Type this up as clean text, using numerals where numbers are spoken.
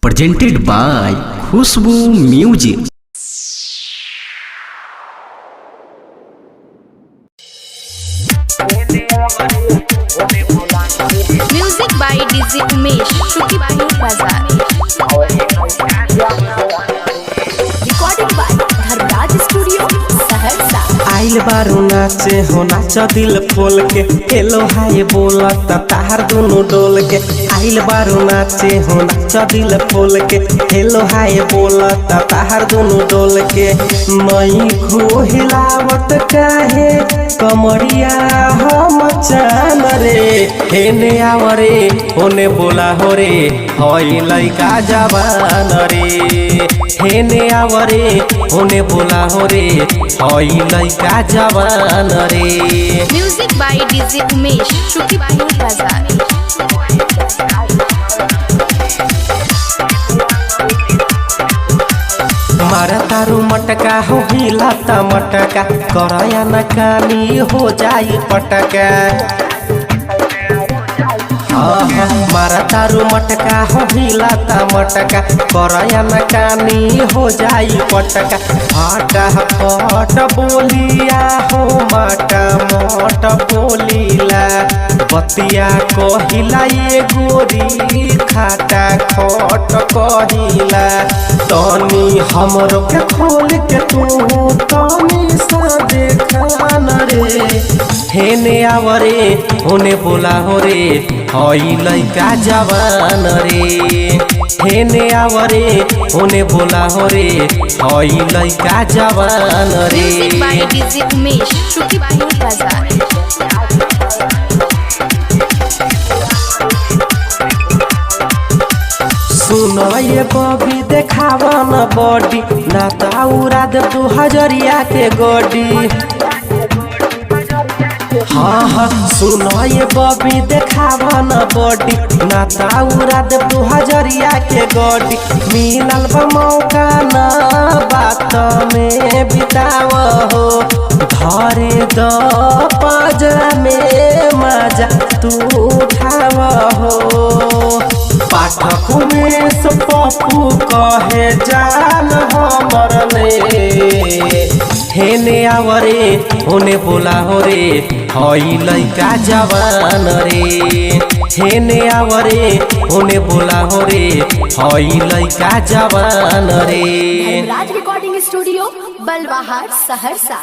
presented by Khushbu Music. Music by DJ Umesh, Shukipur Bazaar. Recorded by Dharraj Studio, Saharsa. आइल बारू नाचे हो नाच दिल खोल के हेलो हाय बोलत तार दोनों डोल के। आइल बारू नाचे हो नाच दिल खोल के हेलो हाय बोलत तार दोनों डोल के। मई खो हिलावत काहे कमरिया हम चान रे हेने आवरे होने बोला हो रे हई लइका जवान रे हेने आवरे होने बोला हो रे हई लइका जवान रे। Music by DJ Umesh, Shukipur Bazaar. मारा तारू मटका हो हिलाता मटका करया न कानी हो जाई पटका। मारा तारू मटका हो हिलाता मटका करया न कानी हो जाई पटका। फाटा फट बोलिया हो माटा मोट बोलीला बतिया कहिला ये गोरी खाटा खट कहिला। तनी हमरो के खोल के तू तनी सा देखान रे हेने आवरे होने बोला हो रे हई लइका जवान रे हेने आवरे होने बोला हो रे हई लइका जवान रे। Music by DJ Umesh, Shukipur Bazaar. सुनो ये बॉबी देखावा न बॉडी ना ताउरा दे 2000 के गोडी। हाँ सुनो ये बॉबी देखावा न बॉडी ना ताउरा दे 2000 के गोडी। मिलल बा मौका ना बात में बिताव हो धरे द पाजा में मजा तू उठाव हो। पाठक में पप्पू कहे जान हमर ने हेने आवरे होने बोला हो रे हई लइका जवान रे हेने आवरे होने बोला हो रे हई लइका जवान रे। Dharraj Recording Studio, Balwahar, Saharsa.